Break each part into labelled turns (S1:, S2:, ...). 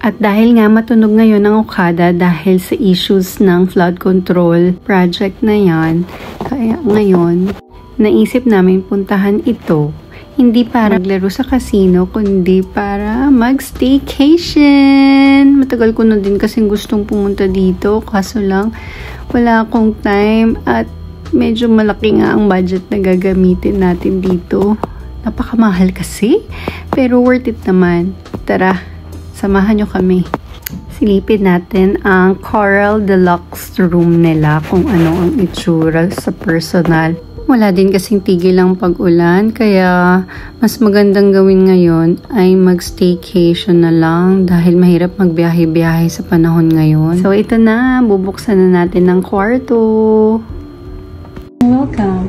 S1: At dahil nga matunog ngayon ang Okada dahil sa issues ng flood control project na yan, kaya ngayon, naisip namin puntahan ito. Hindi para maglaro sa casino, kundi para mag-staycation. Matagal ko na din kasing gustong pumunta dito, kaso lang wala akong time at medyo malaki nga ang budget na gagamitin natin dito. Napakamahal kasi, pero worth it naman. Tara, samahan nyo kami. Silipin natin ang Coral Deluxe room nila kung ano ang itsura sa personal. Wala din kasing tigil ang pag-ulan, kaya mas magandang gawin ngayon ay mag-staycation na lang dahil mahirap magbiyahe-biyahe sa panahon ngayon. So ito na, bubuksan na natin ng kwarto. Welcome!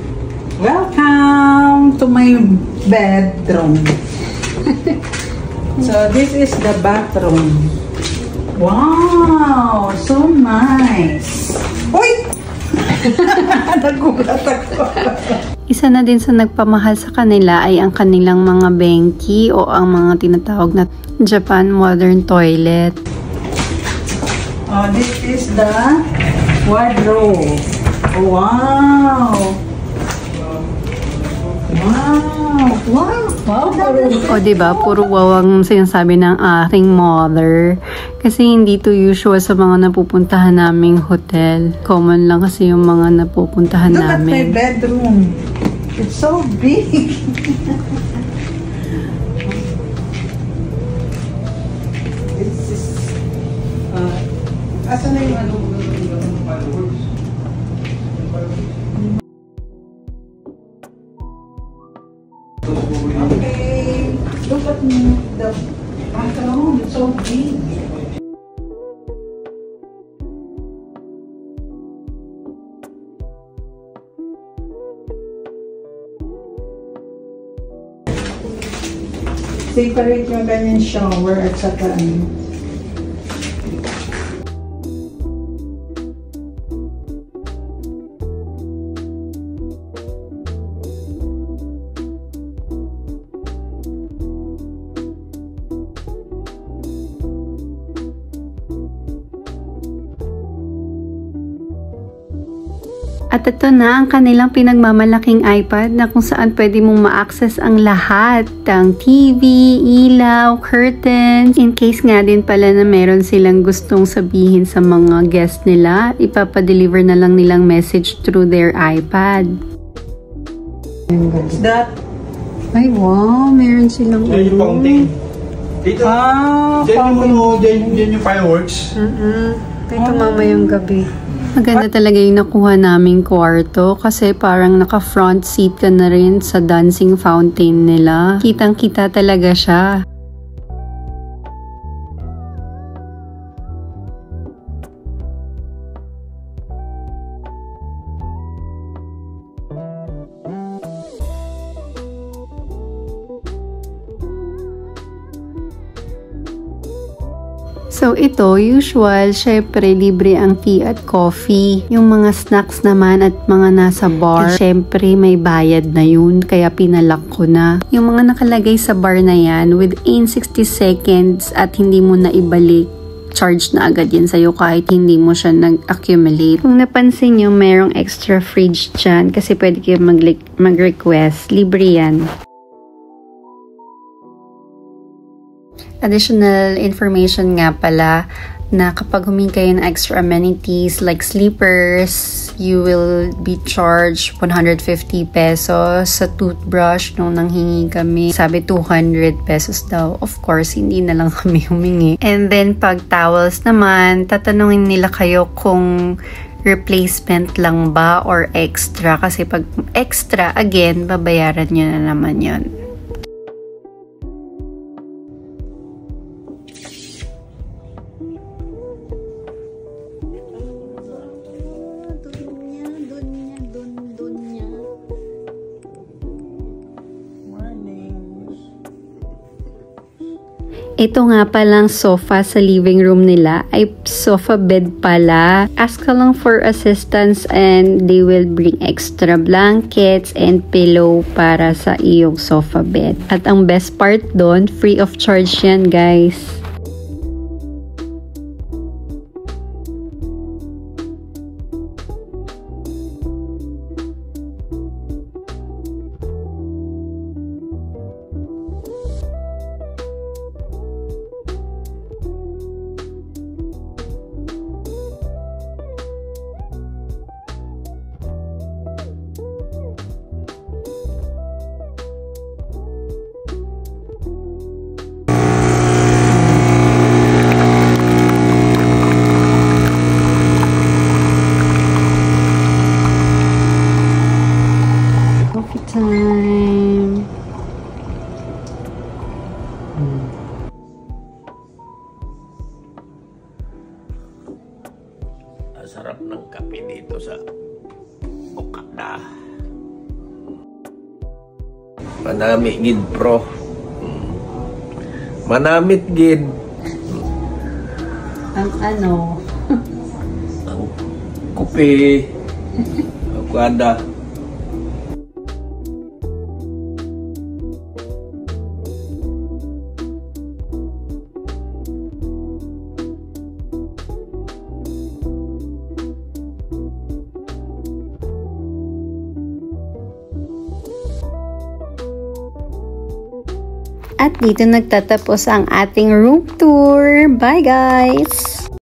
S2: Welcome to my bedroom. So this is the bathroom. Wow! So nice! Uy! Nagulat ako.
S1: Isa na din sa nagpamahal sa kanila ay ang kanilang mga benki o ang mga tinatawag na Japan Modern Toilet.
S2: Oh, this is the wardrobe. Oh, wow! Wow! Wow! Wow!
S1: O diba, puro wawang sinasabi ng aking mother. Kasi hindi to usual sa mga napupuntahan naming hotel. Common lang kasi yung mga napupuntahan namin.
S2: Look at my bedroom. It's so big. This is... asan na yung ano? Okay. Look at the bathroom. It's so big. Separate yung ganyan shower at saka ano.
S1: At ito na ang kanilang pinagmamalaking iPad na kung saan pwede mong ma-access ang lahat ng TV, ilaw, curtains. In case nga din pala na meron silang gustong sabihin sa mga guest nila, ipapadeliver na lang nilang message through their iPad.
S2: What's that?
S1: Ay wow, meron silang
S3: Yan yung fountain. Dito, dyan yung fireworks.
S1: Dito mamayang gabi. Maganda talaga yung nakuha naming kwarto kasi parang naka-front seat ka na rin sa dancing fountain nila. Kitang-kita talaga siya. So ito, usual, syempre libre ang tea at coffee. Yung mga snacks naman at mga nasa bar, syempre may bayad na yun, kaya pinalak ko na. Yung mga nakalagay sa bar na yan, within 60 seconds at hindi mo na ibalik, charge na agad yan sa'yo kahit hindi mo siya nag-accumulate. Kung napansin nyo, merong extra fridge dyan kasi pwede kayo mag-request. Libre yan. Additional information nga pala na kapag humingi kayo ng extra amenities like sleepers, you will be charged 150 pesos. Sa toothbrush, nung nanghingi kami, sabi 200 pesos daw. Of course, hindi na lang kami humingi. And then, pag towels naman, tatanungin nila kayo kung replacement lang ba or extra. Kasi pag extra, again, babayaran nyo na naman yun. Ito nga palang sofa sa living room nila ay sofa bed pala. Ask ka lang for assistance and they will bring extra blankets and pillow para sa iyong sofa bed. At ang best part doon, free of charge yan guys.
S4: Sarap ng kape dito sa Okada. Manami gid pro. Manamit gid.
S1: Ang ano?
S4: Ang kape. Okada.
S1: At dito nagtatapos ang ating room tour. Bye guys!